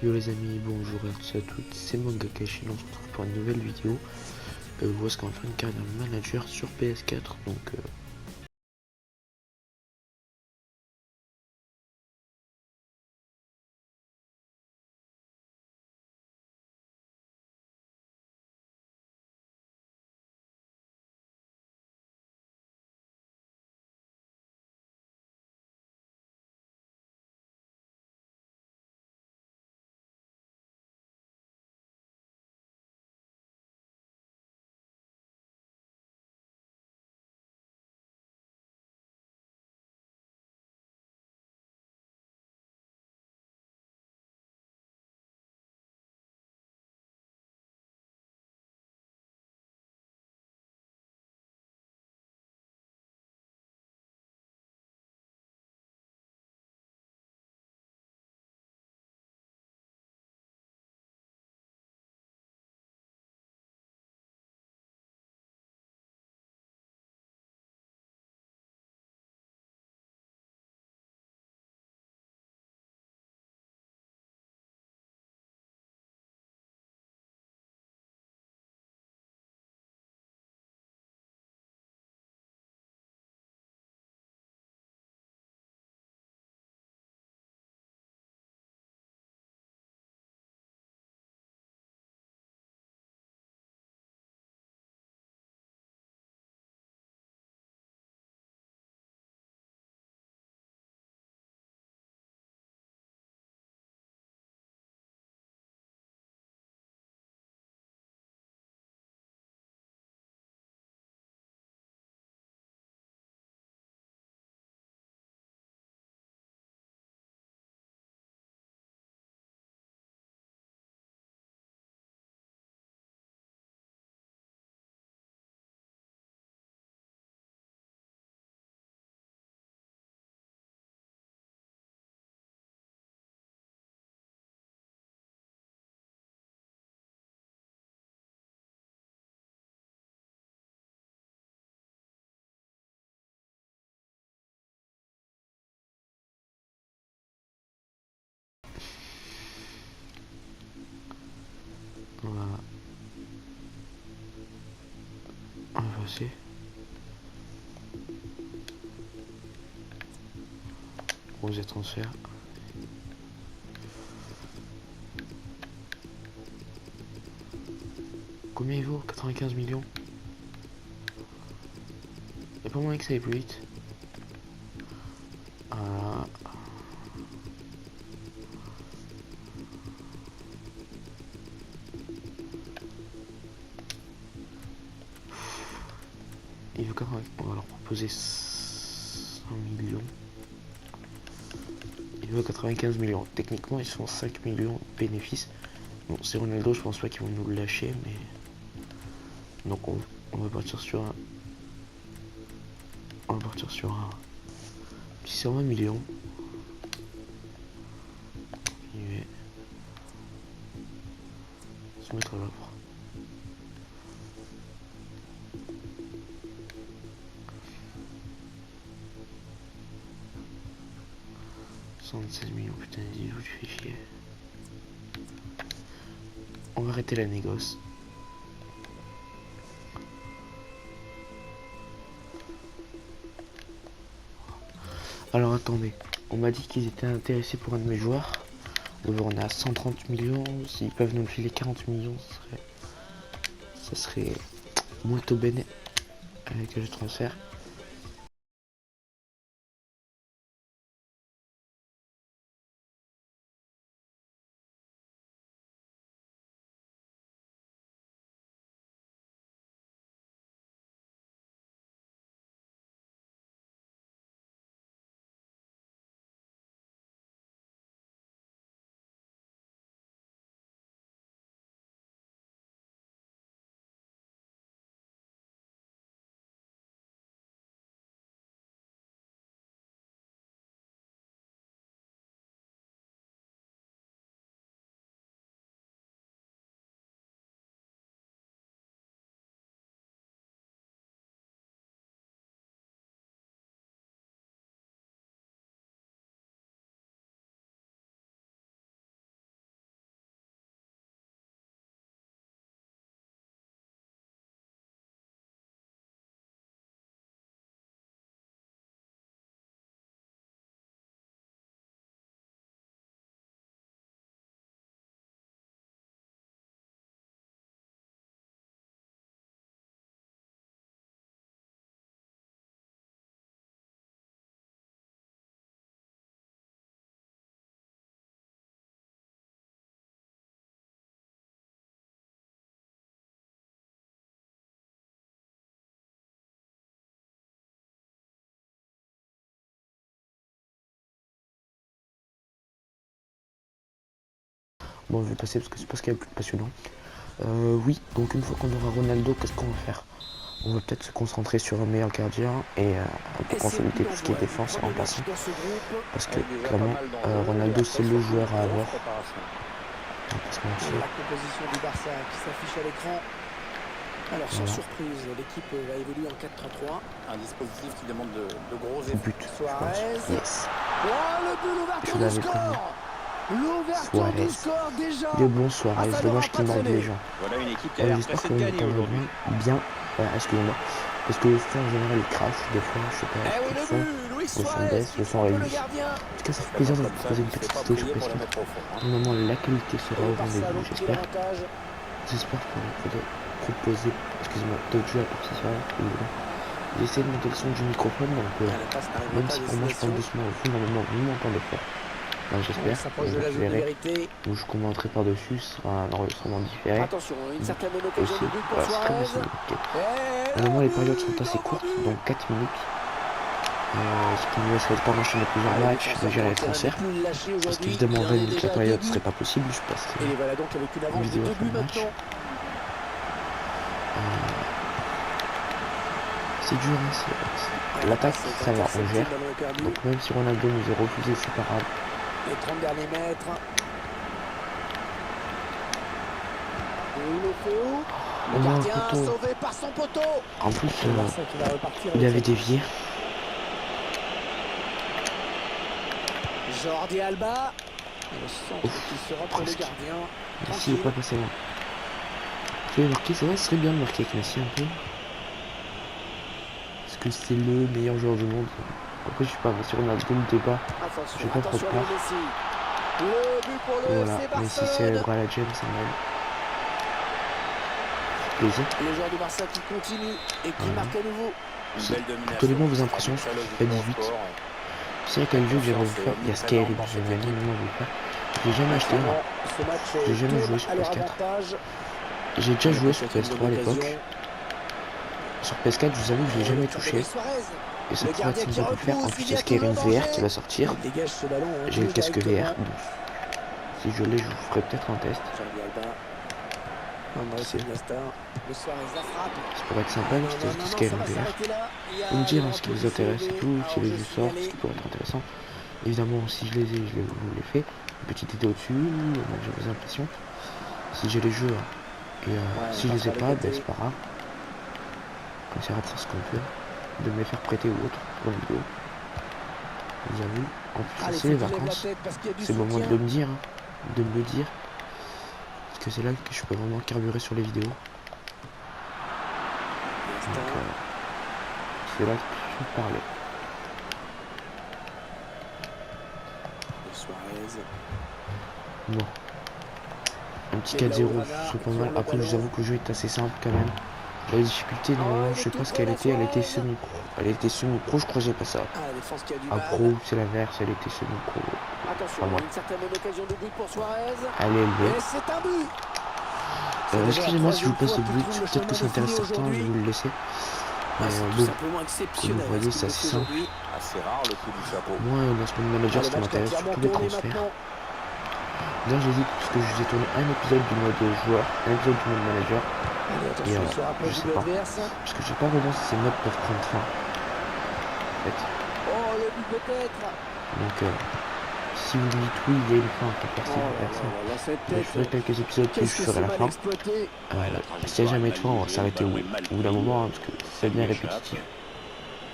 Yo les amis, bonjour à tous et à toutes, c'est Mangakashi, on se retrouve pour une nouvelle vidéo où est-ce qu'on va faire une carrière manager sur PS4, donc on va passer. Projet transfert. Combien il vaut? 95 millions. Y'a pas moyen que ça aille plus vite. Ah, il veut quand même, on va leur proposer 100 millions. Il veut 95 millions. Techniquement, ils sont 5 millions de bénéfices. Bon, c'est Ronaldo, je pense pas qu'ils vont nous le lâcher, mais. Donc on va partir sur un. On va partir sur un petit 120 millions. Il va se mettre à l'œuvre. $76 millions, putain, dis où tu fais chier. On va arrêter la négoce. Alors attendez, on m'a dit qu'ils étaient intéressés pour un de mes joueurs. D'abord on est à 130 millions, s'ils peuvent nous le filer 40 millions, ça serait molto bene avec le transfert. Bon, je vais passer parce que c'est pas ce qu'il y a de plus passionnant. Oui, donc une fois qu'on aura Ronaldo, qu'est-ce qu'on va faire? On va peut-être se concentrer sur un meilleur gardien et un peu consolider tout ce qui est défense en passant. Parce que clairement, Ronaldo c'est le joueur à avoir. On va pas se mentir. La composition du Barça qui s'affiche à l'écran. Alors sans surprise, l'équipe va évoluer en 4-3-3. Un dispositif qui demande de gros efforts. But, Suarez. Yes. Oh, le but, l'ouverture du score. L'ouverture du score déjà. De bon Suarez, dommage qu'il morde les gens. Voilà une équipe qui a l'air pressée de gagner aujourd'hui. Bien, excusez-moi. Parce que le son en général il crache, des fois, je sais pas, le son baisse, le son réduit. En tout cas, ça fait plaisir de vous proposer une petite vidéo, je pense que normalement la qualité sera au rendez-vous, j'espère. J'espère qu'on va proposer, excusez-moi, d'autres jeux à partir de ça, j'essaie de monter le son du microphone, donc même si pour moi je parle doucement au fond, normalement vous m'entendez fort. J'espère, je verrai, où je commenterai par-dessus, ce sera un enregistrement différé. Attention, une certaine occasion aussi, de but pour Suarez. Normalement les périodes sont assez courtes, donc 4 minutes. Ce qui nous laisserait pas enchaîner plusieurs matchs, de gérer les transferts. Parce qu'évidemment 20 minutes la période serait pas possible, je passe une vidéo à fin de match. C'est dur, hein, l'attaque, ça va, on gère. Donc même si Ronaldo nous a refusé, c'est pas grave. Les 30 derniers mètres. Le gardien sauvé par son poteau. En plus, il avait dévié. Jordi Alba. Le centre qui sera pour le gardien. Messi n'est pas passé loin. Tu veux marquer, c'est vrai, ce serait bien de marquer avec Messi un peu. Est-ce que c'est le meilleur joueur du monde? Après, je sais pas, si Ronaldo ne débat, je vais pas trop de part. Voilà, Messi célébrera la James en même. Plaisir. Le joueur du Barça qui continue et qui marque à nouveau. Donnez-moi vos impressions sur FIFA 18. C'est vrai qu'un jeu que j'aimerais vous faire, il y a Skyrim, j'aimerais énormément vous le faire. Je l'ai jamais acheté, moi. J'ai jamais joué sur PS4. J'ai déjà joué sur PS3 à l'époque. Sur PS4, je vous avoue que je l'ai jamais touché. Et ça pourrait être sympa de le faire. En plus, il y a Skyrim VR qui va sortir. J'ai le casque VR. Donc, si je l'ai, je vous ferai peut-être un test. Ça pourrait être sympa, une petite test de Skyrim VR. Vous me dire ce qui vous intéresse et tout, si les jeux sortent, ce qui pourrait être intéressant. Évidemment, si je les ai, je vous les fais. Une petite idée au-dessus, j'ai vos impressions. Si j'ai les jeux et si je les ai pas, ben c'est pas grave. On essaiera de faire ce qu'on peut, de me les faire prêter ou autre pour la vidéo. Vous avez vu, en plus c'est les vacances, c'est le moment de me dire, parce que c'est là que je peux vraiment carburer sur les vidéos. Donc c'est là que je peux parler. Bon. Un petit 4-0, c'est pas mal. Après, je vous avoue que le jeu est assez simple quand même. La difficulté, normalement, je sais pas ce qu'elle était. Elle était semi-pro. Elle était semi-pro, je crois que j'ai pas ça. À pro, c'est l'inverse, elle était semi-pro. Enfin, moi. Elle est élevée. Excusez-moi si je vous passe le but. Peut-être que ça intéresse certains, je vais vous le laisser. Mais bon, comme vous voyez, c'est assez simple. Moi, dans ce moment manager, ce qui m'intéresse, c'est tous les transferts. D'ailleurs, j'ai dit parce que j'ai tourné un épisode du mode joueur, un épisode du mode manager. Et je sais pas, parce que je sais pas vraiment si ces modes peuvent prendre fin. En fait. Donc, si vous me dites oui, il y a une fin pour personne, je ferai quelques épisodes puis je ferai la fin. S'il n'y a jamais de fin, on va s'arrêter au bout d'un moment, hein, parce que c'est bien répétitif.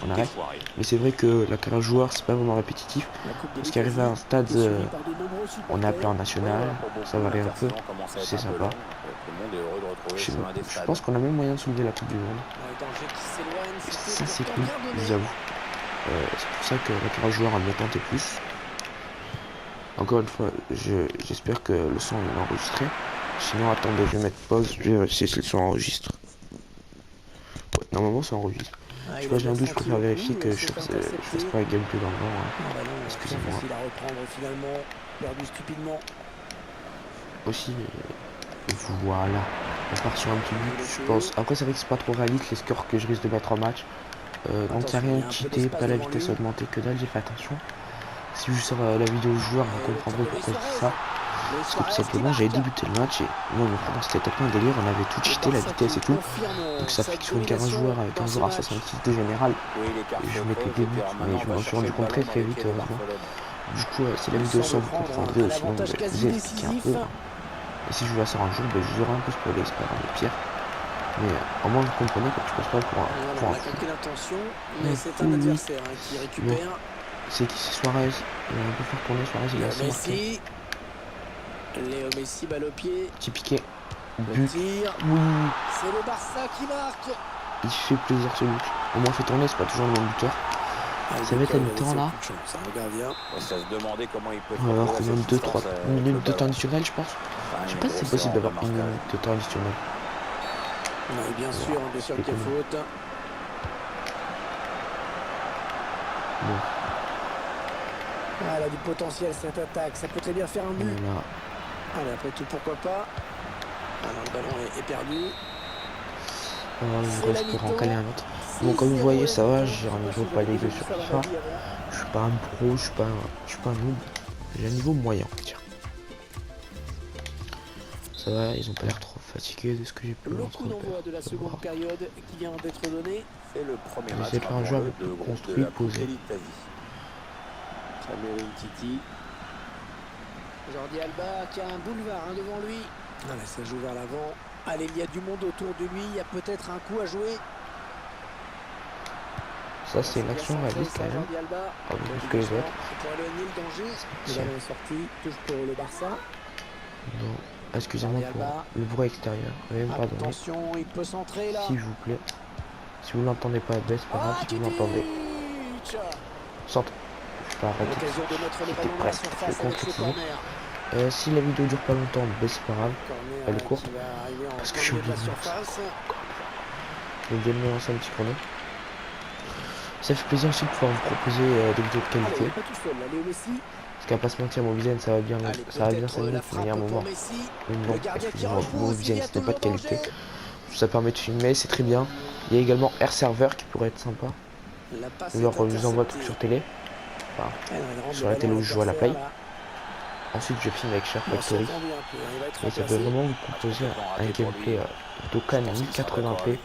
On arrête. Mais c'est vrai que la carrière joueur, c'est pas vraiment répétitif. Parce qu'arriver à un stade, on est appelé en national, ça varie un peu, c'est sympa. Je pense qu'on a même moyen de soulever la Coupe du Monde. Et ça, c'est cool, je vous avoue. C'est pour ça que la carrière joueur a bien tenté plus. Encore une fois, j'espère que le son est enregistré. Sinon, attendez, je vais mettre pause, je vais vérifier si le son enregistre. Ouais, normalement, ça enregistre. Je sais pas, j'ai un doute, je préfère vérifier que je fasse pas un gameplay dans le vent. Hein. Excusez-moi. Aussi, voilà. On part sur un petit but, je pense. Après, c'est vrai que c'est pas trop réaliste les scores que je risque de mettre en match. Donc, il n'y a rien de cheaté, pas la vitesse augmentée, que dalle, j'ai fait attention. Si je sors la vidéo joueur, vous comprendrez pourquoi je dis ça. Parce que tout simplement, j'avais débuté le match et moi, pendant c'était tellement un délire, on avait tout cheaté, la vitesse et tout. Donc ça fait que sur une 15 joueurs avec un joueur à 66 de général, je mettais des buts, mais je m'en suis rendu compte très vite, heureusement. Du coup, c'est la vidéo sans vous comprendre, sinon vous avez expliqué un peu. Et si je vous la sors un jour, je vous aurai un peu spoilé, c'est pas grave, le pire. Mais au moins vous comprenez que tu passes pas pour un fou. L'intention, mais c'est un adversaire qui récupère. C'est qui, c'est Suarez. Il va un peu faire tourner Suarez, il a assez marqué. Léo Messi, balle au pied. Petit piqué. But. Tir. Oui. C'est le Barça qui marque. Il fait plaisir ce but. Au moins fait tourner, c'est pas toujours le même buteur. Ça va être à mi-temps là. On se demander comment il peut. On va avoir combien de 2-3 minutes de temps additionnel, je pense. Je sais pas si c'est possible d'avoir une minute de temps additionnel. Oui, bien sûr qu'il y a faute. Bon. Ah, elle a du potentiel cette attaque, ça peut très bien faire un but. Voilà. Allez, après tout, pourquoi pas. Alors, le ballon est perdu. Il reste pour en caler un autre. Bon, comme vous voyez, ça va, j'ai un niveau pas dégueu sur FIFA. Je suis pas un pro, je suis pas un noob. J'ai un niveau moyen, tiens. Ça va, ils ont pas l'air trop fatigués de ce que j'ai pu voir. Le coup d'envoi de la seconde période qui vient d'être donné. C'est le premier match. C'est pas un jeu construit, posé. Samuel Titi. Jordi Alba qui a un boulevard devant lui. Allez, ça joue vers l'avant. Allez, il y a du monde autour de lui. Il y a peut-être un coup à jouer. Ça, c'est une action réaliste quand même. Ah, plus que les autres. Pour éloigner le danger. Le ballon est sorti. Touche pour le Barça. Non. Excusez-moi pour le bruit extérieur. Attention, il peut centrer là. S'il vous plaît. Si vous l'entendez pas, c'est pas grave. Si vous l'entendez, centre. Je peux arrêter. J'étais presque. Je vais continuer. Si la vidéo dure pas longtemps, c'est pas grave. Elle est courte. Parce que j'ai oublié de me lancer. Je vais me lancer un petit chrono. Ça fait plaisir aussi de pouvoir vous proposer des vidéos de qualité. Parce qu'à pas se mentir, mon Mobizen, ça va bien s'animer pour venir me voir. Mais non, excusez-moi, mon Mobizen, ce n'est pas de qualité. Ça permet de filmer, c'est très bien. Il y a également Air Server qui pourrait être sympa. Je vous envoie tout sur télé. Enfin, sur la télé où je joue à la play. Ensuite, je filme avec Share Factory. Et ça peut vraiment vous proposer un gameplay Dokkan 1080p.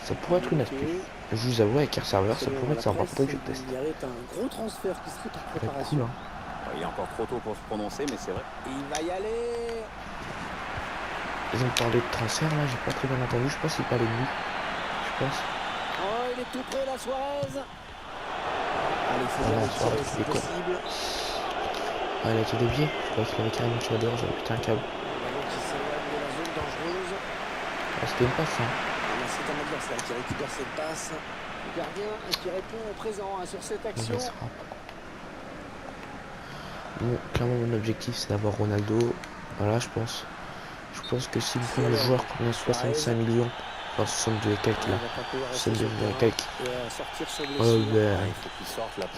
Ça pourrait être une astuce. Je vous avoue, avec Air Server, ça pourrait être sympa. Peut-être que je teste. Ça va être cool, hein. Il est encore trop tôt pour se prononcer, mais c'est vrai. Il va y aller. Ils ont parlé de transfert là, j'ai pas très bien entendu. Je sais pas s'il parlait de lui. Je pense. Oh, il est tout près, la Suarez. Allez, Suarez, c'est possible. Ah, il a été dévié. Je crois qu'il avait carrément tiré dehors. J'avais pété un câble. Ah, c'était une passe, hein. C'est un adversaire qui récupère cette passe. Le gardien qui répond au présent sur cette action. Bon, clairement mon objectif c'est d'avoir Ronaldo. Voilà, je pense que si vous prenez le joueur qui a 65 millions, enfin 62 et quelques là, 62 et quelques,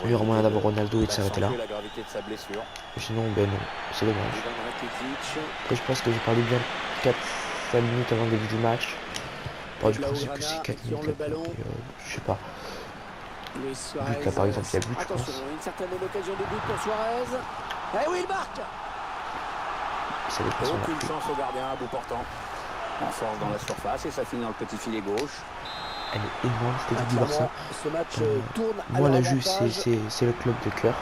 il y aura moyen d'avoir Ronaldo et de s'arrêter là. Sinon, ben non, c'est dommage. Après, je pense que j'ai parlé bien 4-5 minutes avant le début du match. Bon, du principe que c'est 4 minutes là, je sais pas. But là par exemple, il y a but, je pense. Une certaine occasion de but pour Suarez. Eh oui, il marque. Ça dépasse aucune chance au gardien à bout portant. En force dans la surface et ça finit dans le petit filet gauche. Elle est énorme, c'était du Barça. Ce match tourne à moi la Juve c'est le club de cœur.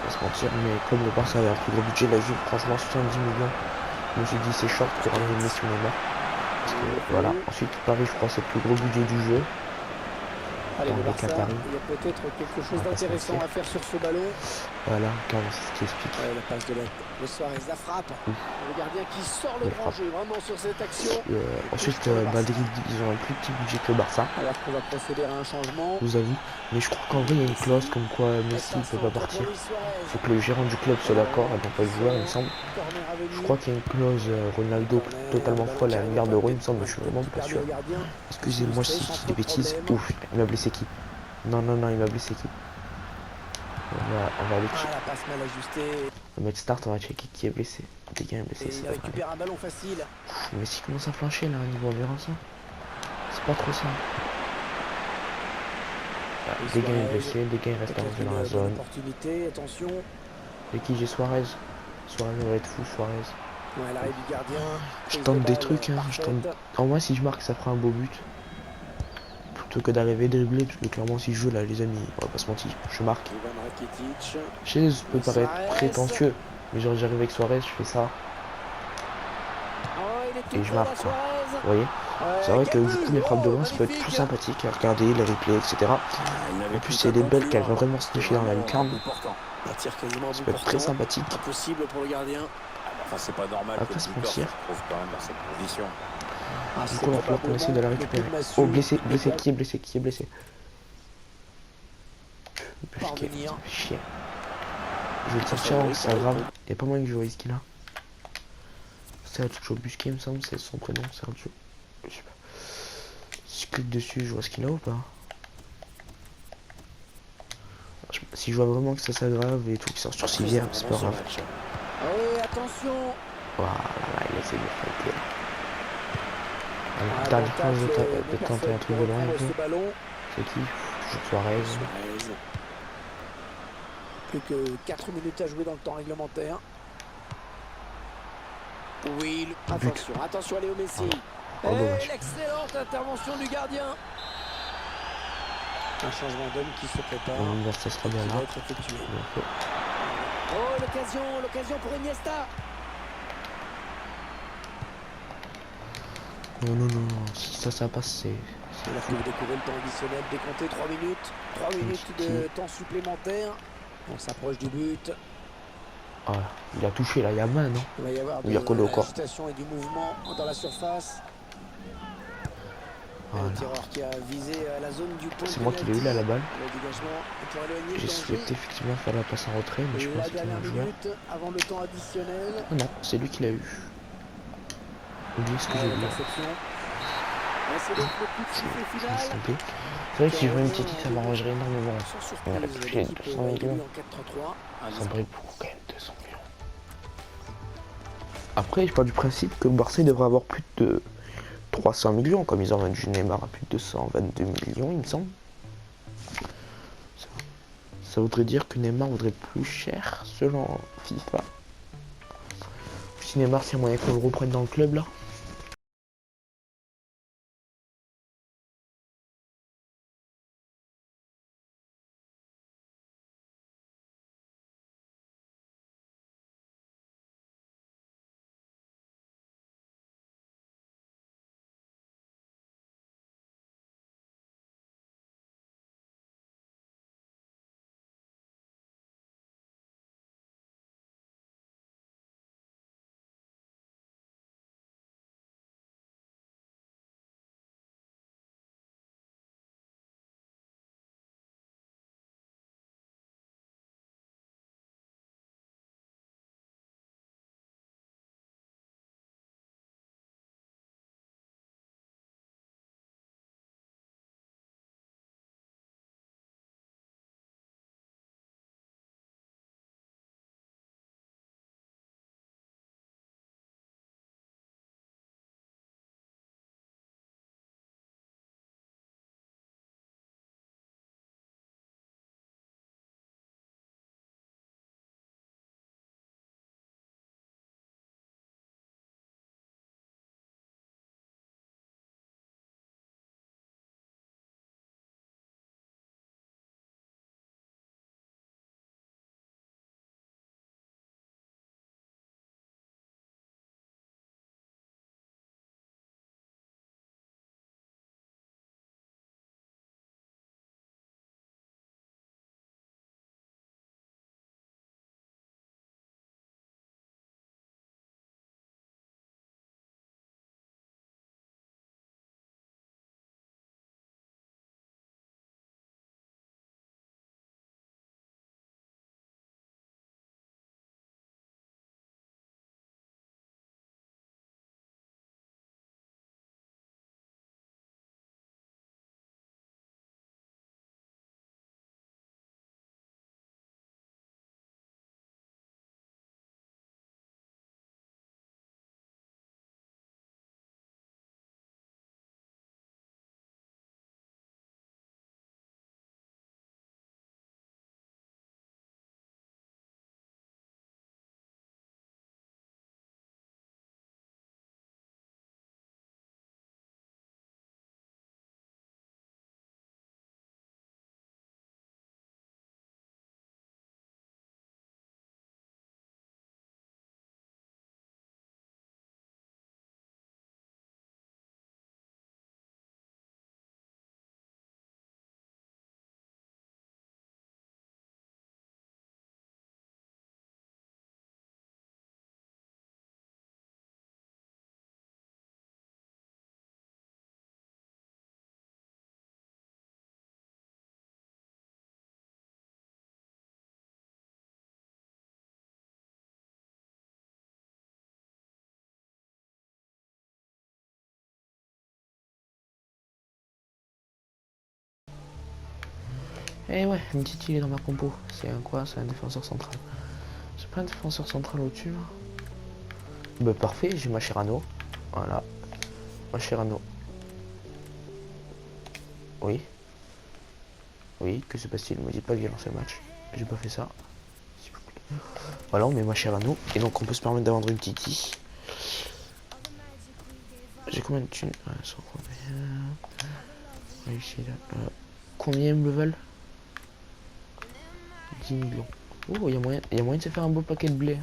Pas se mentir, mais comme le Barça avait un plus gros budget, la Juve franchement 70 millions. Je me suis dit c'est short pour ramener Messi Neymar. Parce que voilà. Ensuite Paris je crois c'est le plus gros budget du jeu. Allez, le Barça, il y a peut-être quelque chose d'intéressant à faire sur ce ballon. Voilà, carrément, c'est ce qui explique. La passe de le Suarez, la frappe. Le gardien qui sort le grand jeu, vraiment sur cette action. Ensuite, ils ont un plus petit budget que le Barça. Alors qu'on va procéder à un changement. Je vous avoue. Mais je crois qu'en vrai, il y a une clause comme quoi Messi ne peut pas partir. Il faut que le gérant du club soit d'accord et non pas le joueur, il me semble. Je crois qu'il y a une clause Ronaldo totalement folle à 1 milliard d'euros, il me semble, mais je suis vraiment pas sûr. Excusez-moi si je dis des bêtises. Ouf, il m'a blessé qui? Non, il m'a blessé qui? On va aller checker. On va mettre start, on va checker qui est blessé. Quelqu'un est blessé, c'est pas récupère un ballon facile. Mais si commence à flancher là, au niveau environ ça. C'est pas trop ça. Des gars est blessé, des gars restent avancés dans la zone. Attention. Et qui j'ai Suarez. Suarez va être fou, Suarez. Ouais, l'arrêt du gardien. Je Prise de tente des balle trucs, hein. Je tente... parfaite. En moi, si je marque, ça fera un beau but. Plutôt que d'arriver dribbler, parce que clairement, si je joue là, les amis, on va pas se mentir, je marque. Ivan Rakitic. Je sais, ça peut paraître Suarez. prétentieux, mais genre, j'arrive avec Suarez, je fais ça, Oh, il est tout et je près là, marque, quoi. Suarez. Vous voyez? C'est vrai que Quel du coup, but! les frappes de Oh, loin, ça peut être plus magnifique! sympathique à regarder, les replays, etc. Il En avait plus, plus c'est qu'à des belles qu'elle conclure. va vraiment C'était sniffer dans la vraiment un lucarne. but portant. Un tir quasiment à Ça bout peut être très portant. sympathique. Impossible pour le gardien. Enfin, c'est pas normal On va que pas le se buteur se mentir. retrouve quand même dans cette position. Ah, Du c'est coup, il va falloir qu'on essaie de la probablement le coup récupérer. de massue Oh, blessé, des blessé, bons qui est blessé, qui est blessé? parvenir. Chier. Je vais le Ça sortir avant que fabrique ça un grave. peu. Il y a pas moyen que je vois ce qu'il a. Sergio Busquets, il me semble, c'est son prénom, Sergio. Je sais pas. Si je clique dessus, je vois ce qu'il a ou pas? Si je vois vraiment que ça s'aggrave et tout, qui sort sur civière, c'est pas grave. Ah oui, attention. Voilà, il essaie de fighter. Ah, T'as bon la chance tacle, mais de tenter personne un truc pour de loin un reprendre peu. ce ballon. C'est qui? Toujours Suarez. Suarez. Plus que 4 minutes à jouer dans le temps réglementaire. Oui, But. attention, attention à Léo Messi. Voilà. Oh, Et dommage. l'excellente intervention du gardien. Un changement d'homme qui se prépare, Bon, ça sera bien qui va là. être effectué. Bien fait. Oh, l'occasion pour Iniesta. Non, non, non, non. Si ça passe, c'est Alors que fou. vous découvrez le temps additionnel décompté 3 minutes. 3 minutes de temps supplémentaire. On s'approche du but. Ah, il a touché là, il y a main, non? Il va y avoir Il a collé de au corps. l'agitation et du mouvement dans la surface. Voilà. Le tireur qui a visé la zone du point de C'est moi qui l'ai eu pénalty. là, la balle. Le dégagement pour éloigner le J'ai danger. souhaité effectivement faire la passe en retrait, mais je La pensais qu'il y avait dernière un joueur. minute avant le temps additionnel. Ah non, c'est lui qui l'a eu. Oubliez ce que j'ai dit. L'interception. C'est donc le coup de sifflet final. C'est vrai que si je veux une petite, ça m'arrangerait énormément. Sans On va la surprise, toucher l'équipe 200 va millions. évoluer en 4-3-3. Ça me brille beaucoup quand même, 200 millions. Après, je pars du principe que le Barça devrait avoir plus de 300 millions, comme ils ont vendu Neymar à plus de 222 millions, il me semble. Ça voudrait dire que Neymar voudrait plus cher, selon FIFA. Si Neymar, c'est moyen qu'on le reprenne dans le club, là. Eh ouais, Titi il est dans ma compo. C'est un quoi? C'est un défenseur central. J'ai pas un défenseur central au-dessus là. Bah parfait, j'ai Mascherano. Voilà. Mascherano. Oui. Oui, que se passe-t-il? Me dit pas que j'ai lancé le match. J'ai pas fait ça. Voilà, on met Mascherano. Et donc on peut se permettre d'avoir une Titi. J'ai combien de thunes? Ouais, sans combien. Réussi là. Combien me le veulent? 10 millions. Oh, il y a moyen de se faire un beau paquet de blé.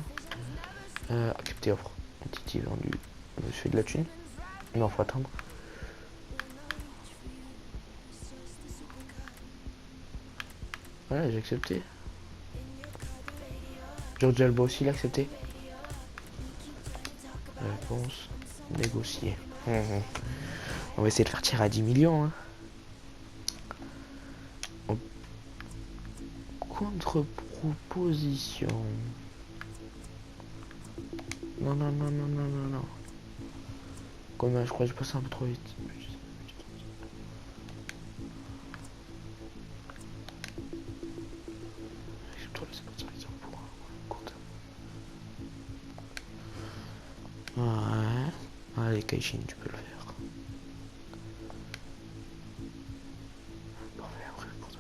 Accepter offre. Titi vendu. Je fais de la thune. Non, faut attendre. Voilà, j'ai accepté. George Alba aussi l'a accepté. Réponse négocier. On va essayer de faire tirer à 10 millions. Hein. Contre-proposition. Non, non, non, non, non, non, non. Combien? Je crois que je passe un peu trop vite. Ouais. Allez, Kaishin, tu peux le faire. Parfait, après, pour ça.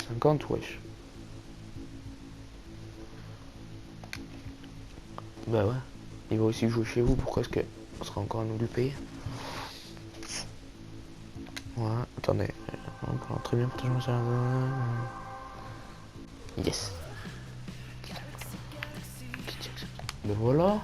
50, wesh. Bah ouais. Il va aussi jouer chez vous, pourquoi est-ce que on sera encore à nous le payer? Ouais, attendez. On peut très bien partager mon serveur. Yes. Ben voilà.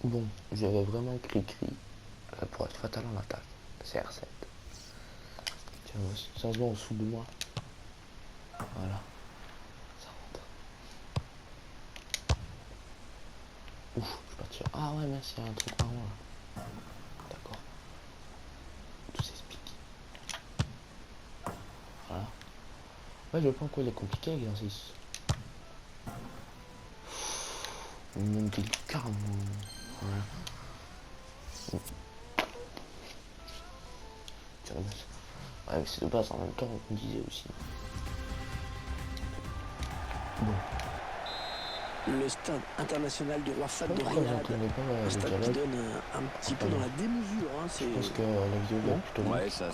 Bon, j'avais vraiment cri-cri pour être fatal en attaque. CR7. Tiens, ça se voit en dessous de moi. Voilà. Ça rentre. Ouf, je suis parti. Ah ouais, merci, il y a un truc marrant là. D'accord. Tout s'explique. Voilà. Ouais, je vois pas en quoi il est compliqué l'exercice. On monte des cartes. Voilà. Ouais, mais c'est de base en même temps, on disait aussi. Bon. Le stade international du roi Fahd de Riyad. Un stade qui donne un petit peu dans la démesure. Hein, je pense que la vidéo va plutôt ouais, sa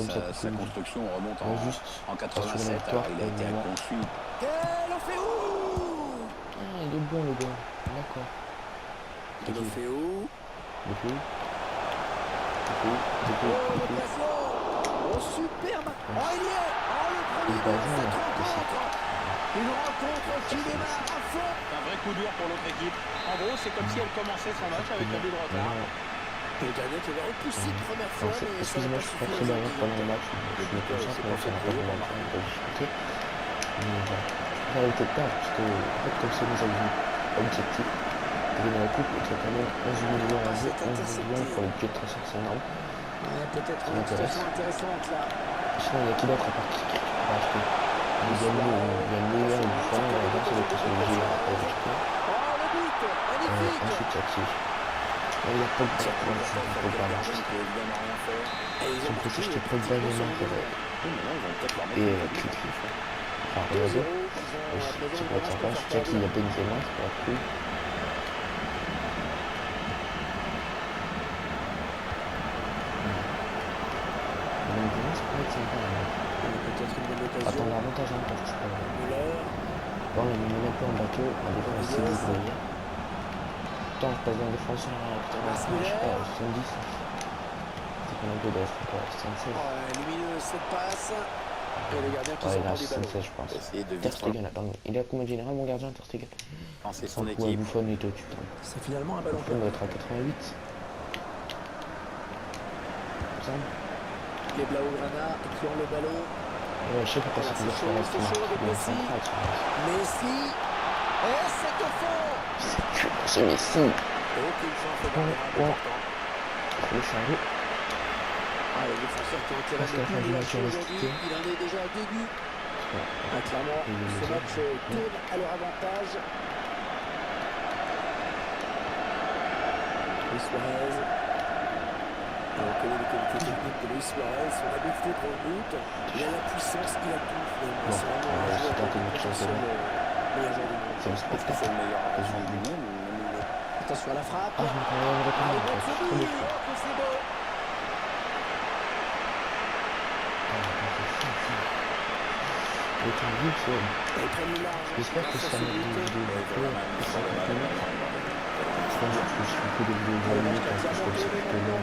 construction remonte en 87. Alors, il a été conçu. Quel on fait où? Ah, il est bon le gars. D'accord. Quel on fait où? Depuis. Oh, superbe. Oh, il y est. Oh, le premier but de cette rencontre. Une rencontre qui démarre à fond. Un vrai coup dur pour l'autre équipe. En gros, c'est comme si elle commençait son match avec un but de retard. Le gardien qui avait repoussé une première fois, mais ça excusez-moi, je suis pas très bien pendant le match. Je me concentre, mais ça n'a pas vraiment le temps de discuter. Mais voilà. Ça va peut-être pas, parce que, en fait, comme c'est nos objectifs, de gagner la coupe, c'est quand même 11 millions à jeu, 11 millions pour le budget de transfert, c'est énorme. Peut-être une situation intéressante là. Sinon, il y a qui d'autre à part qui va acheter? Il y a Meilleur du Fallon, on va dire, c'est le possibilité à acheter. Ensuite, il y a qui? Il y a Pogba, je ne peux pas l'acheter. Son petit, j'étais Pogba, Neymar, et Kiki. Enfin, Ronaldo. Ça pourrait être sympa. Je sais qu'il y a Benzema, ça pourrait être cool. Benzema, ça pourrait être sympa. Attends, l'avantage hein, parce que je peux... Bon, on met un peu en bateau, on dépend de 6 débrouiller. Attends, je passe d'un défenseur à je sais pas, 70. C'est qu'on a un peu d'offre, quoi, 76. Lumineuse cette passe. Et le gardien qui il a 76, je pense. Ter Stegen, attends, il est à combien de général, mon gardien, Ter Stegen? C'est son équipe. équipe. Buffon est au-dessus. C'est finalement un ballon. Buffon doit être à 88. Ça les Blaugrana qui ont le ballon. Ouais, je sais pas si c'est chaud avec Messi. Messi. Et c'est au fond. C'est Messi. Aucune chance de le changer. Le défenseur qui est en terrain depuis aujourd'hui, il en est déjà au début. Clairement, ce match tourne à leur avantage. Luis Suarez. On connaît les qualités techniques de Luis Suarez, son habileté pour le but. Il a la puissance, il a tout. C'est vraiment un joueur potentiel, meilleur joueur du monde. C'est le spectacle. C'est le meilleur joueur du monde. Attention à la frappe. Ah, je me prends un retour. C'est beau. J'espère que ça va être des vidéos de 50 minutes. Je pense que je fais que des vidéos de 20 minutes parce que je trouve que c'est plutôt long.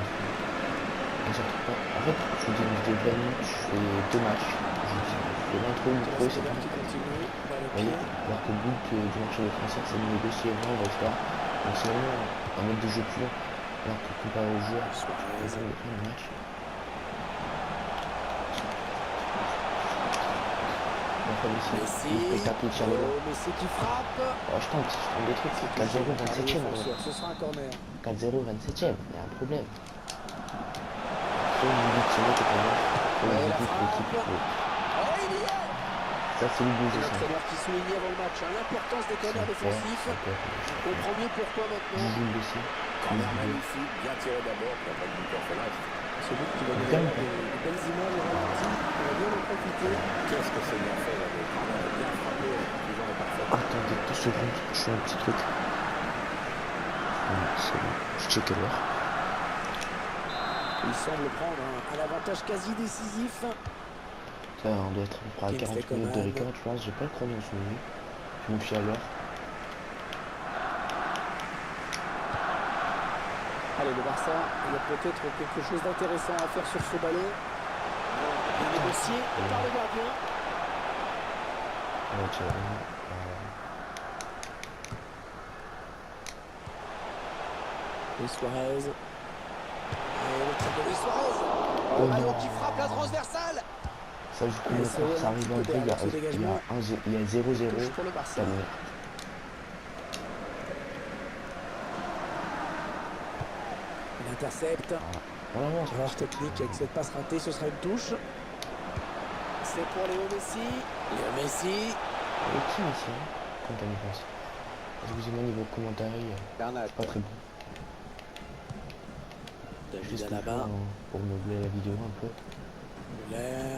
En fait, je vous dis une vidéo de 20 minutes, je fais 2 matchs. Je fais l'intro, le micro et c'est tout. Vous voyez, alors que le but du marché des transferts, c'est de négocier, vendre, etc. Donc c'est vraiment un mode de jeu plus long. Alors que comparé aux joueurs, je vais faire le match. Messi qui frappe. Oh, je tente des trucs. 4-0, 27ème. Ce sera un corner. 4-0, 27ème. Il y a un problème. Soit une but, c'est moi qui est pas mal. Soit une but, l'équipe. Ça, c'est le but de ça. L'entraîneur qui soulignait avant le match l'importance des corners défensifs. On comprend mieux pourquoi maintenant. Jules Bessie. Corner magnifique, bien tiré d'abord, puis après le buteur fait l'âge. Ce but qui va donner des belles images au ralenti. On va bien en profiter. Qu'est-ce que c'est bien fait là, le corner est bien frappé, les gens est parfait. Attendez 2 secondes, je fais un petit truc. C'est bon, je check l'heure. Il semble prendre un avantage quasi décisif. Ça, on doit être à peu près à 40 minutes de record, je pense. J'ai pas le chrono en ce moment. Je me fie à l'heure. Allez, le Barça, il y a peut-être quelque chose d'intéressant à faire sur ce ballon. Bien négocié par le gardien. Luis Suarez. Et le tir de Luis Suarez. Oh Le ballon non. qui frappe la transversale. Ça, je Mais peux c'est croire, ça arrive un peu, il y a ce dégagement. 0-0. Touche pour le Barça. Il intercepte. Voilà, voilà. Erreur technique avec cette passe ratée, ce sera une touche. C'est pour Léo Messi. Léo Messi. Et qui ici, hein, quand on y pense. Excusez-moi, niveau commentaire, Bernat. c'est pas très bon. David Juste Alaba. pour meubler la vidéo un peu. Müller.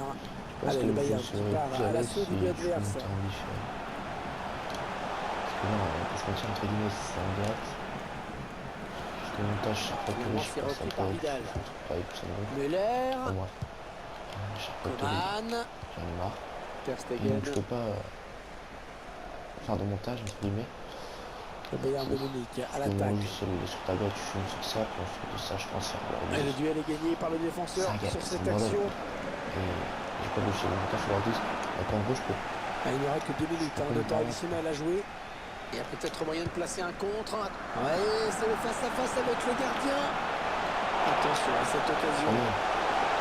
Parce Allez, que le Bayern je qui serais part plus à à l'aise l'assaut si du but je adverse. commentais en différé. Parce que là, on va se mentir, entre guillemets, si c'est en direct. Parce que le montage, chaque fois que Finalement, je c'est passe un repris peu, par je Vidal. travaille plus en gros. Müller. Pas moi. Chaque fois que Coman. j'en ai marre. Ter Et Stegen. donc je peux pas faire de montage, entre guillemets. Le Bayern de Munich à Parce que moi, l'attaque. juste sur ta gueule, tu filmes sur ça, puis ensuite de ça, je transfère à Et le duel est gagné par le défenseur Ça, sur c'est cette le bordel. action. Et j'ai pas lâché le montage, je leur dis. Donc en gros, je peux. Ah, il n'y aura que 2 minutes de temps additionnel à jouer. Il y a peut-être moyen de placer un contre. Ouais, c'est le face-à-face avec le gardien. Attention à cette occasion.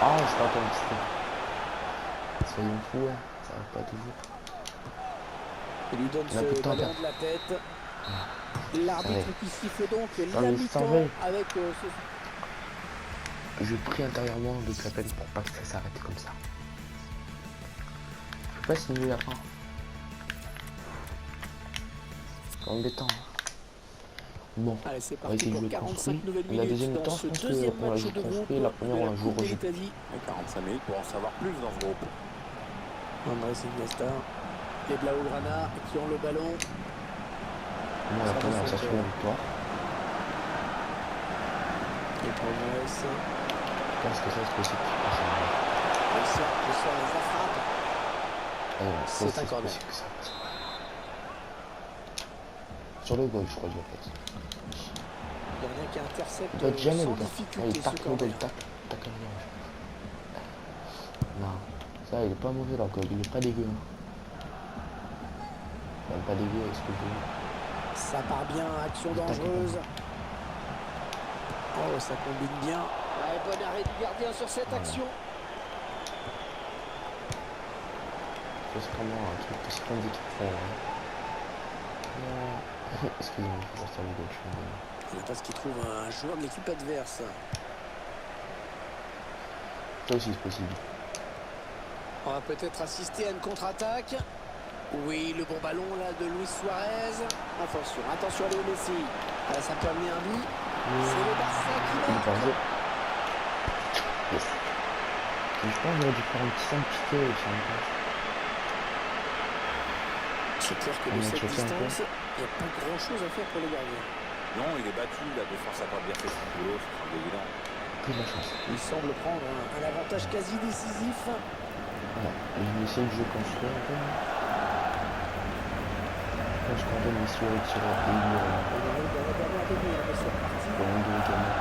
Ah, je pas comme ça. Soyons fous, hein. Ça va pas toujours. Il lui donne Il a plus de ce temps, ballon hein. de la tête. L'arbitre qui siffle donc la mais mi-temps ça va. avec ce... Je prie intérieurement de la peine pour pas que ça s'arrête comme ça. Je sais pas si mieux la fin. Embêtant. Bon, Allez, c'est on va parti essayer de pour jouer 45 construit. nouvelles La minutes deuxième dans mi-temps, ce je pense deuxième qu'on la match joue de groupe construit. La première, on la de joue Coupe de rejou. l'Italie. 45 minutes pour en savoir plus dans ce groupe. Andrés Iniesta, les Blaugrana qui ont le ballon. Moi, la première, ça suit la victoire. Et progresse. Je pense que ça, c'est possible. Le sort les attrape. C'est un corner. Possible que ça passe. Sur le goal, je crois, du fait. Gardien qui intercepte Il doit être jamais sans le gars. difficulté Il ce tacle le corner. goal, tacle le goal. Non, ça, il est pas mauvais, leur goal. Il est pas dégueu. Hein. Même pas dégueu avec ce que je veux. Ça part bien, action Il tacle dangereuse. pas. Oh, ça combine bien. Ouais, bon arrêt du gardien sur cette action. C'est comment un truc que certaines équipes font. Hein. Non. Excusez-moi, je vais faire le goal. Il passe qu'il trouve un joueur de l'équipe adverse. Ça aussi, c'est possible. On va peut-être assister à une contre-attaque. Oui, le bon ballon là de Luis Suarez. Attention, attention à Léo Messi. Ah, ça peut amener un but. C'est le Barça qui Il est marque. pas jeu. Yes. Et je pense que j'aurais dû faire un petit 5 piqué sur une passe. C'est clair que de cette distance, il n'y a pas grand-chose à faire pour le gardien. Non, il est battu, la défense n'a pas bien fait son boulot, c'est évident. Plus de la chance. Il semble prendre un avantage quasi décisif. Voilà. Je vais essayer de jouer construit un peu. Je pense qu'on donne les sur le tir et il me rend. On arrive à regarder un peu mieux de cette partie. Ronaldo également.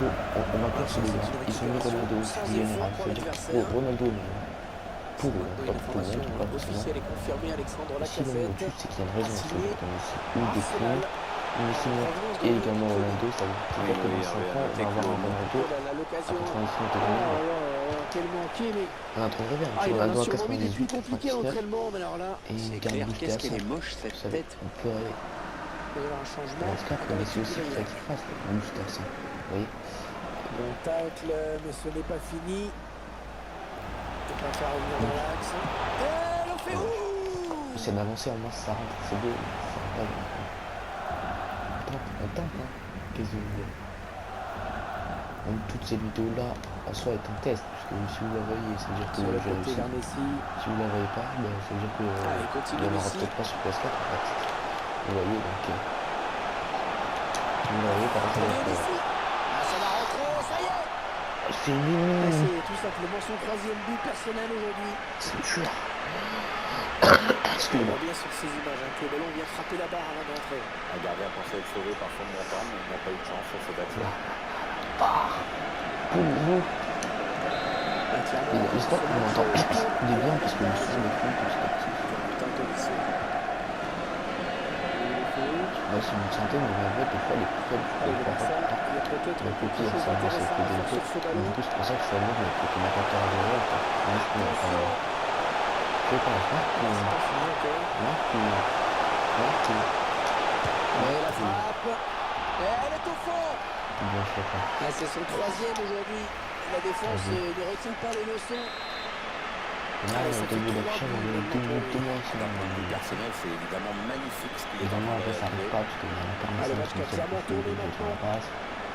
On va pas se les voir. Ils sont mis Ronaldo aussi général. C'est-à-dire pour Ronaldo, pour eux, pas pour tout le monde, pas forcément. Officiel est confirmé, Alexandre Si le Lacazette. motif, c'est qu'il y a une raison sur le bouton ici. Ou des Arsenal. points, mais sinon, et également Ronaldo, ça veut dire que dans 5 ans, on va avoir un Ronaldo à L'occasion. 90 minutes de Oh, Ronaldo. oh, oh, quel manqué, mais... On a trouvé bien. Ah, il en Ronaldo a à sûrement mis des plus 98, compliqués à 99, l'entraînement, mais alors là, et c'est Garde clair, Bouffé à qu'est-ce qu'elle 100. est moche cette Vous savez, tête. on peut aller. Il va y avoir un changement. Dans ce cas, on essaie aussi qu'il fasse qu'il fasse le boost à 100. Vous voyez? Bon tacle, mais ce n'est pas fini. Il va pas faire revenir dans l'axe. Et le fait ouh. C'est d'avancer, au moins ça rentre, c'est beau. Ça rentre pas. On tente, hein. Qu'est-ce que vous voulez? Donc toutes ces vidéos-là, en soi, est un test. Parce que si vous la voyez, ça veut dire que Sur le j'ai côté réussi. vers Messi. Si vous la voyez pas, ben, ça veut dire que Allez, continue il n'y en aura Messi. peut-être pas sur PS4 en fait. Vous voyez, donc... vous la voyez par Et exemple. Messi. Ah, ça va rentrer, ça y est. C'est Et nul. c'est tout simplement son 3e but personnel aujourd'hui. C'est dur. On Excusez-moi. voit bien sur ces images hein, que le ballon vient frapper la barre avant d'entrer. Un gardien pensait être sauvé par son montant, mais il n'a pas eu de chance sur ce battu. Pour vous, Entièrement. j'espère qu'on m'entend. Il est bien parce que le son est cool petit à petit. Putain, Tolisso. Non, Ouais, c'est une santé, mais la boîte, des fois, elle est plus faible. Allez, le Barça, il y a peut-être Le quelque pire, chose ça va, c'est d'intéressant que à des faire sur ce ballon. du coup, c'est pour ça que je suis allé, mais faut qu'il m'a pas à 0, quoi. Moi, je peux pas. Attention. Je sais pas, Marc ou. C'est pas fini encore. Marc ou. Marc ou. Et la frappe. Et elle est au fond. Bon, je sais pas. Ah, c'est son troisième aujourd'hui. La défense ne retient pas les leçons. Là, Allez, on ça a fait vu 3 l'action, buts on a maintenant pour tout le lui. monde sur D'un point de vue personnel, c'est évidemment magnifique ce qu'il est en évidemment, train après, de ça arrive réaliser. pas, parce qu'il y a un Ah, le match qui a clairement tourné la maintenant. passe.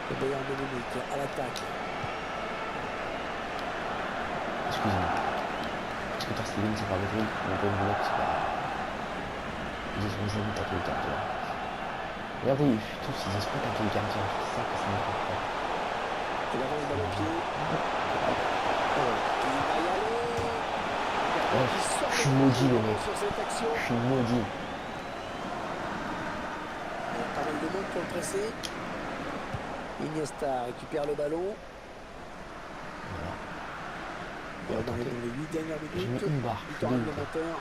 Le Bayern de Munich à l'attaque. Excuse-moi. Peter Stevens, c'est pas avec lui, mon pauvre bloc, c'est pas. Ils ont jamais tapé le gardien. Regardez, tous ils espèrent taper le gardien, c'est ça que ça me fait pas. Il avance dans le pied. Oh, il va y aller. Ouais, Il sort je suis le maudit, ballon le mec. sur cette action. Je suis maudit. Il y a pas mal de monde pour le presser. Iniesta récupère le ballon. Voilà. Et dans les 8 dernières J'ai mis minutes, une barre. victoire réglementaire.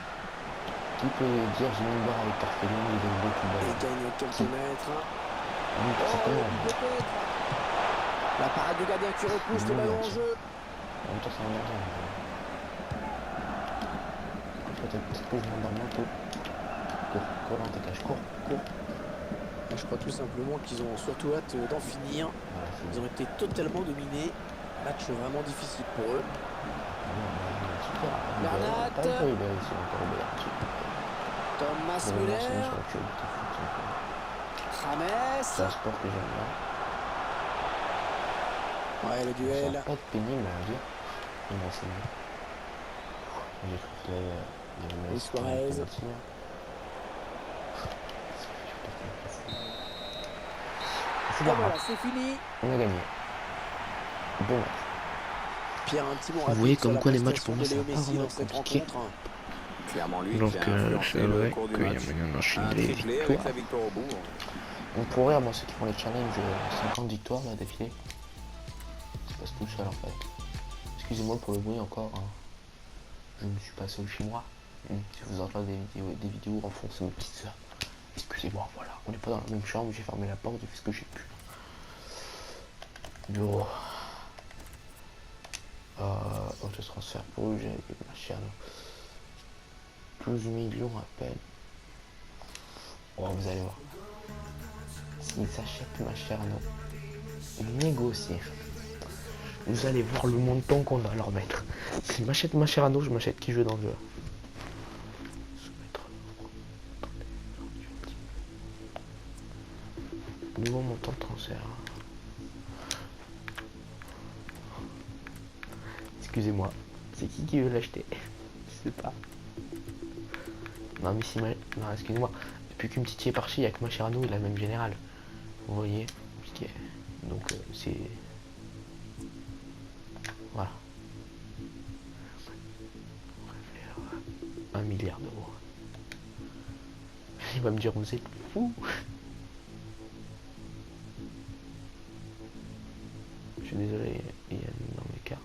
Qui peut dire j'ai mis une barre avec Carpellon, il donne beaucoup de Et balles. gagne quelques mètres. Oui, Oh, c'est quand le même. but peut-être. La parade du gardien qui repousse le ballon en jeu. En même temps, c'est un gardien. Peut-être que je m'endorme un peu. Cours, dans ta cage, cours. Et je crois tout simplement qu'ils ont surtout hâte d'en finir. Voilà, c'est Ils ont été totalement dominés. Match vraiment difficile pour eux. super. Bernat. Pas un peu, c'est encore Bernat. Thomas C'est Müller. sur le cul. James. C'est un sport que j'aime bien. Ouais, le Ça duel. va pas être pénible, on va dire. Il m'a enseigné. J'ai cru qu'il y avait Luis Suarez. C'est Et pas voilà, grave, c'est fini. on a gagné. Bon match. Pierre, un petit mot Vous voyez rapide sur comme la quoi les matchs prestation pour moi, de ça Léo va pas Messi vraiment dans être cette compliqué. rencontre. Clairement lui Donc qui a influencé c'est le vrai cours du qu'il y a match. moyen d'enchaîner Un les triplé avec victoires. la victoire au bout. On pourrait, moi ceux qui font les challenges 50 victoires là d'affilée. Ça passe tout seul en fait. Excusez-moi pour le bruit encore. Hein. Je ne suis pas seul chez moi. Si vous entendez des vidéos en fond, c'est mes petites soeurs. Excusez-moi, voilà. On n'est pas dans la même chambre, j'ai fermé la porte, j'ai fait ce que j'ai pu. Bureau. Autre transfert pour eux, j'ai Mascherano. 12 millions à peine. Oh, vous allez voir. S'ils s'achètent Mascherano, négocier. Vous allez voir le montant qu'on va leur mettre. S'ils m'achètent Mascherano, je m'achète qui joue dans le jeu. Nouveau montant de transfert. Excusez-moi, c'est qui veut l'acheter? Je sais pas. Non mais si non, excusez-moi. Depuis qu'une petite est partie, il n'y a que Mascherano, il a le même général. Vous voyez? Donc c'est. Voilà. On va faire 1 milliard d'euros. Il va me dire vous êtes fou. Je suis désolé, il y a dans mes cas.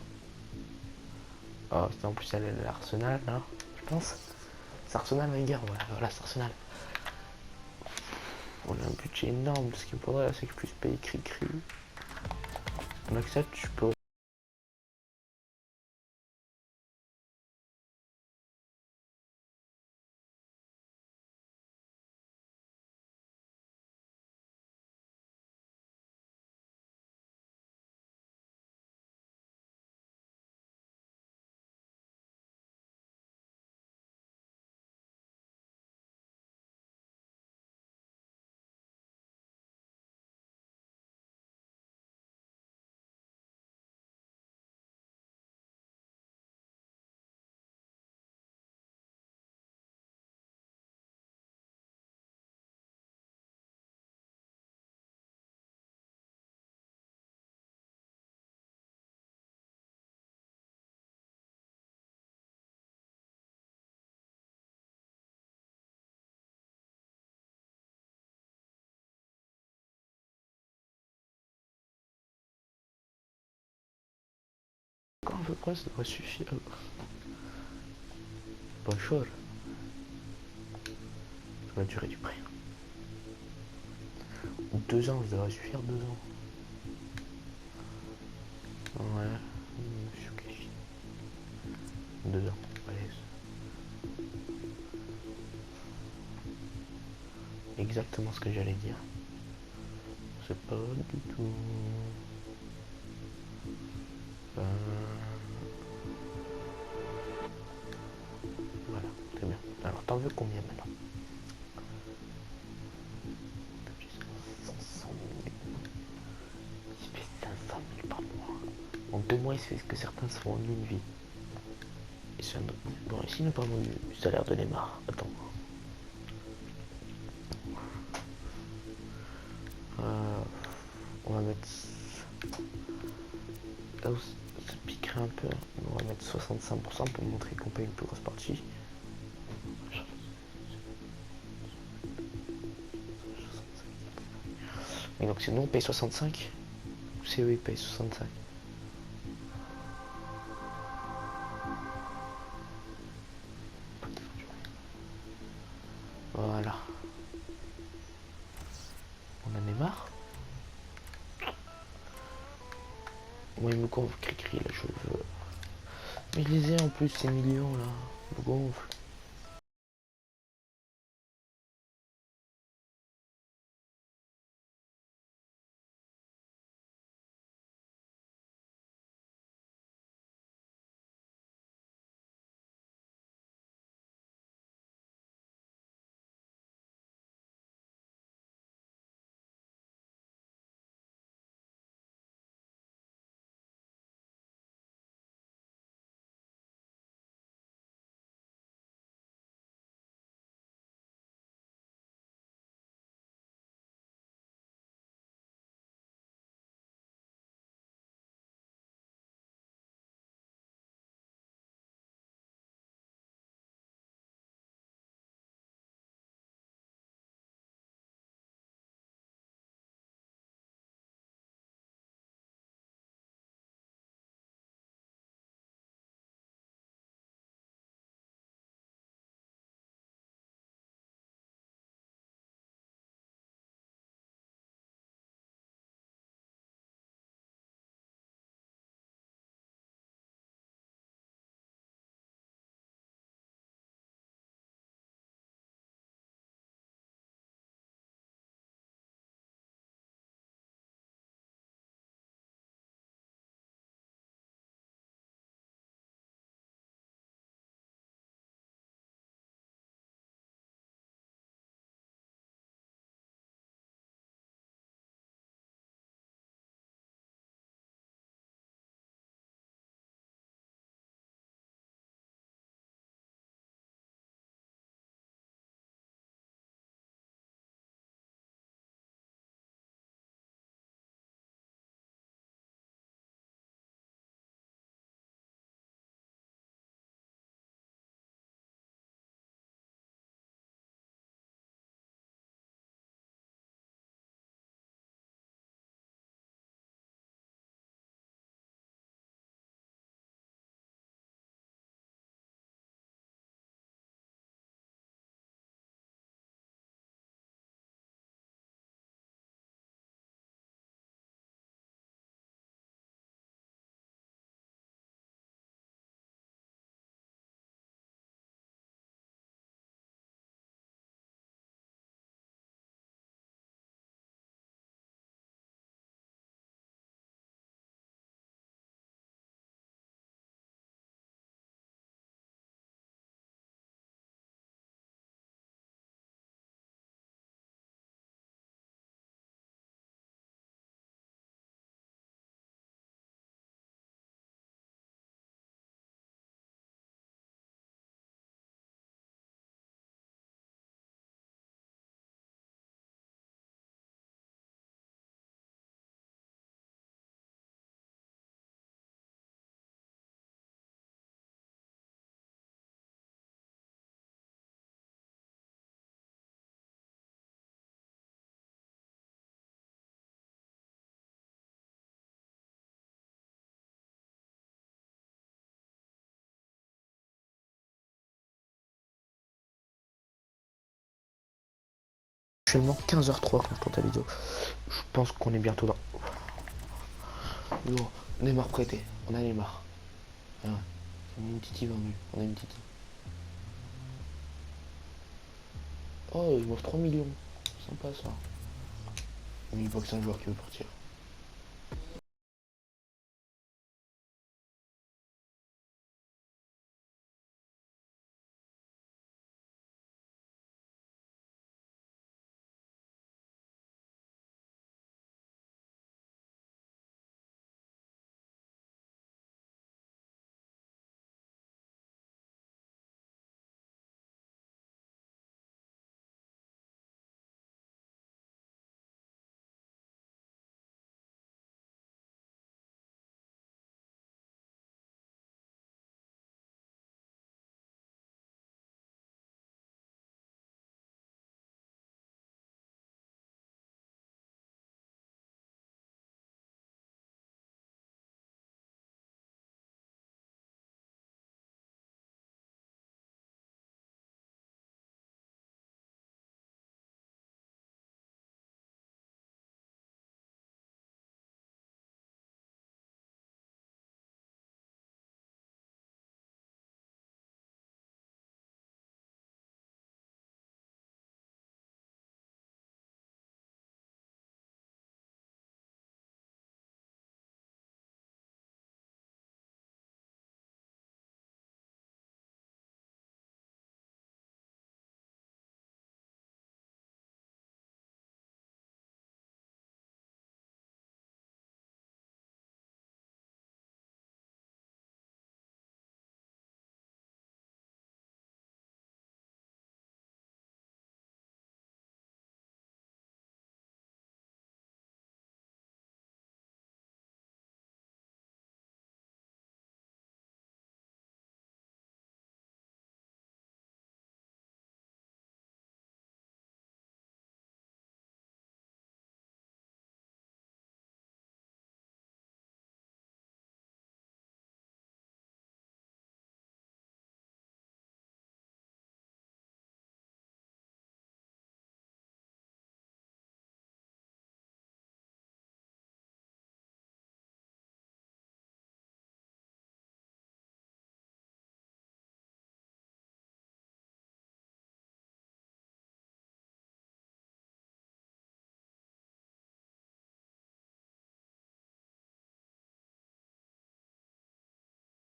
Oh, c'était en plus à l'Arsenal, là, je pense. C'est Arsenal, Wenger, voilà, c'est Arsenal. On a un budget énorme, ce qu'il me faudrait, c'est que je puisse payer cri-cri. On accepte, je peux. Quand à peu près, ça devrait suffire. Bonne chose. La durée du prêt. 2 ans, ça devrait suffire 2 ans. Ouais, je suis caché. 2 ans, allez. Exactement ce que j'allais dire. C'est pas du tout. Voilà, très bien. Alors, t'en veux combien maintenant? 500 000. Il fait 500 000 par mois. En 2 mois, il fait ce que certains se font en une vie. Et c'est un autre. Bon, ici, nous parlons du salaire de Neymar. Attends. On va mettre. Là où ça piquerait un peu, on va mettre 65% pour montrer qu'on paye une plus grosse partie. Et donc, si nous on paye 65, ou c'est eux ils payent 65. Voilà. On en est marre. Moi, il me gonfle, cri-cri, là, je veux. Mais je les ai en plus, ces millions là. Il me gonfle. actuellement 15h03 quand je tourne la vidéo. Je pense qu'on est bientôt là. Oh, Neymar prêté. On a Neymar. Ah ouais. On a une petite Ivan, on a une petite. Oh, il m'offre 3 millions. Sympa ça. Mais il voit que c'est un joueur qui veut partir.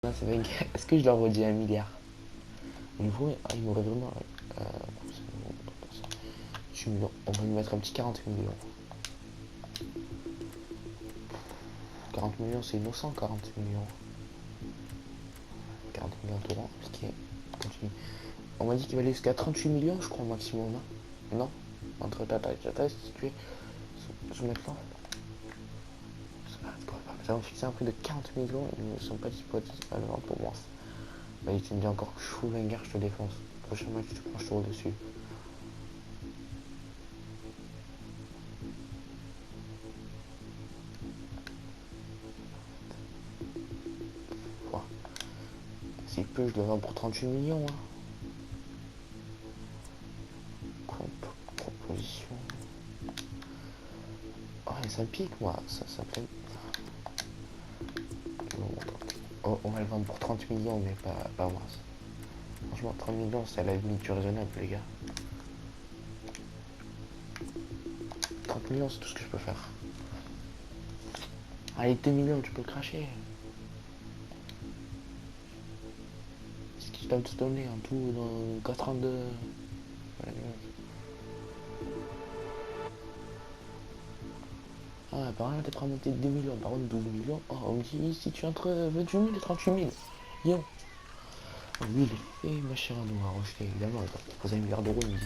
Non, c'est dingue. Est-ce que je leur redis 1 milliard? Il m'aurait vraiment. 8 millions. On va lui mettre un petit 40 millions. 40 millions, c'est innocent, 40 millions. 40 millions d'euros, ce qui est. Continue. On m'a dit qu'il valait jusqu'à 38 millions, je crois, au maximum. Hein. Non. Entre Tata et Tata, si tu es. Ce mec-là. Nous avons fixé un prix de 40 millions, ils ne sont pas disponibles à le vendre pour moi. Bah, il me dit encore chou Wenger, je te défonce. Prochain match, tu prends, je te roule dessus. Wow. S'il peut, je le vends pour 38 millions. Hein. Proposition. Oh, et ça pique, moi. Ça plaît. Oh, on va le vendre pour 30 millions, mais pas moins. Franchement, 30 millions, c'est à la limite du raisonnable, les gars. 30 millions, c'est tout ce que je peux faire. Allez, 2 millions, tu peux le cracher. C'est ce que je t'aime te donner en tout dans 4 ans de. Ah, par là, t'es prêt à monter de 2 millions, par contre 12 millions. Oh, on me dit, si tu es entre 28 000 et 38 000. Yo. Oh, lui, il est fait, ma chère Noir. Rocher, évidemment, il va proposer 1 milliard d'euros, il me dit.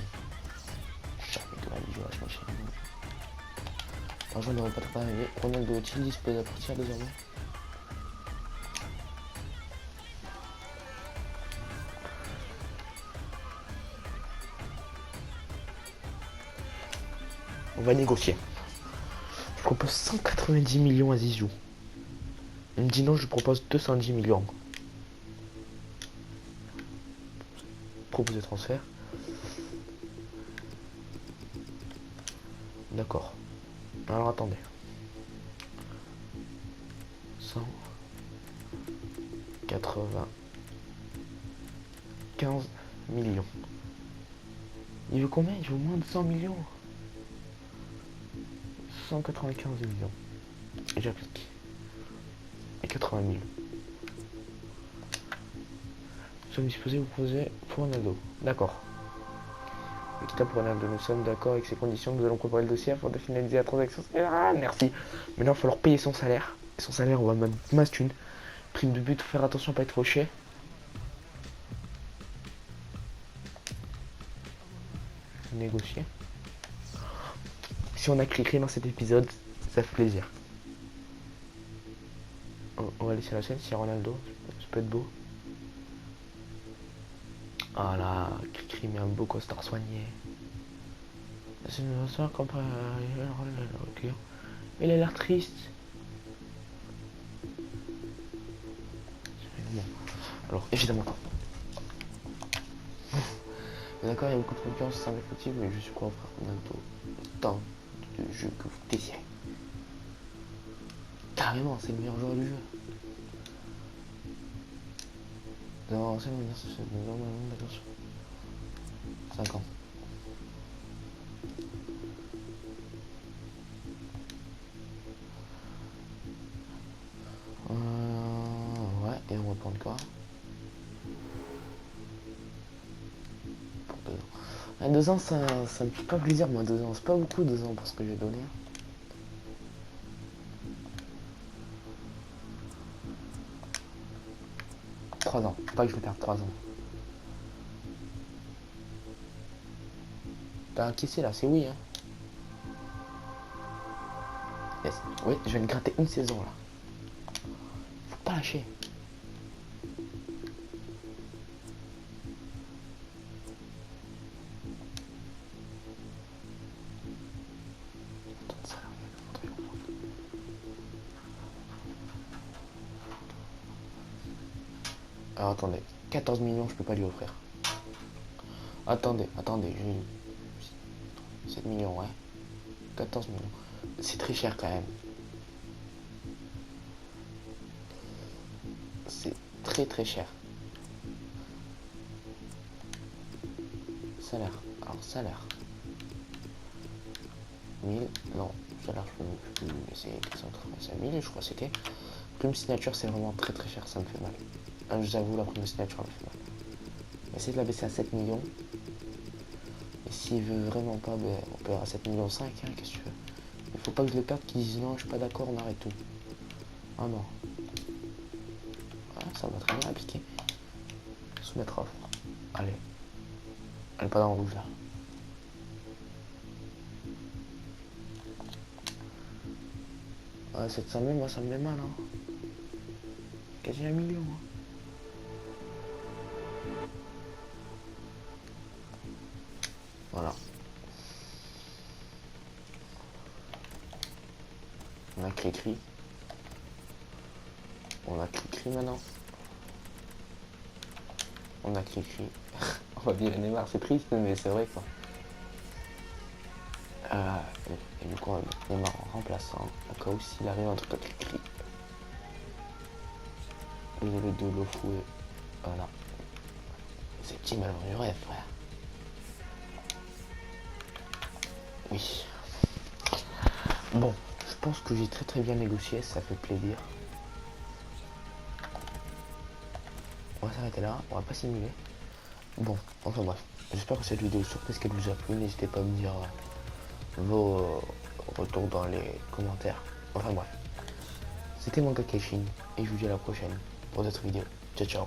Jamais de la vie, ma chère. L'argent n'aurait pas trop arrivé. Ronaldo est-il disposé à partir désormais? On va négocier. Je propose 190 millions à Zizou. Il me dit non, je propose 210 millions. Proposer transfert. D'accord. Alors attendez. 195 millions. Il veut combien? Il veut moins de 100 millions. 195 millions. Et j'applique. Et 80 000. Nous sommes disposés, vous posez pour Ronaldo. D'accord. Quitte pour Ronaldo, nous sommes d'accord avec ces conditions. Nous allons préparer le dossier afin de finaliser la transaction. Ah, merci. Maintenant, il va falloir payer son salaire. Et son salaire, on va mettre masse thune. Prime de but, faire attention à pas être fauché. Négocier. Si on a cliqué dans cet épisode, ça fait plaisir. On va laisser la chaîne si Ronaldo, ça peut être beau. Ah là, Cricri met un beau costard soigné. C'est une soeur comme il a l'air triste. Bon. Alors évidemment pas. D'accord, il y a beaucoup de concurrence au sein de l'effectif, mais je suis prêt à offrir Ronaldo tant de jeu que vous désirez. Carrément, c'est le meilleur joueur du jeu. Non, c'est le meilleur, c'est normalement d'accord. 5 ans. Ouais, et on reprend quoi? Pour 2 ans. À 2 ans, ça me fait pas plaisir, moi, 2 ans. C'est pas beaucoup, 2 ans, pour ce que j'ai donné. « 3 ans. Pas que je vais perdre 3 ans. T'as encaissé là, c'est oui, hein. Yes. Oui, je vais me gratter une saison là. Faut pas lâcher. Alors attendez, 14 millions je peux pas lui offrir. Attendez, j'ai 7 millions, ouais. 14 millions. C'est très cher quand même. C'est très cher. Salaire. Alors salaire. 1000. Non, salaire je peux plus. Mais c'est 485 000 je crois que c'était. Prime signature c'est vraiment très cher, ça me fait mal. Je vous avoue, la prime signature me fait mal. Essayez de la baisser à 7 millions. Et s'il veut vraiment pas, ben, on peut à 7 millions 5, hein, qu'est-ce que tu veux. Il faut pas que je le perde, qu'ils disent non, je suis pas d'accord, on arrête tout. Ah non. Ah, ça va très bien appliquer. Soumettre offre. Allez. Elle est pas dans le rouge là. Ouais, 700 000, moi ça me met mal, hein. Quasi 1 million, hein. Voilà. On a Cricri. On a Cricri maintenant. On a Cricri. On va virer Neymar, c'est triste, mais c'est vrai quoi. Et du coup, on va mettre Neymar en remplaçant. Au cas où s'il arrive un truc à Cricri. Le de Lofou. Voilà. C'est petit malheur du rêve, frère. Oui. Bon, je pense que j'ai très bien négocié, ça fait plaisir. On va s'arrêter là, on va pas simuler. Bon, enfin bref, j'espère que cette vidéo surprise qu'elle vous a plu. N'hésitez pas à me dire vos retours dans les commentaires. Enfin bref, c'était mon Kakeshin et je vous dis à la prochaine pour d'autres vidéos. Ciao ciao.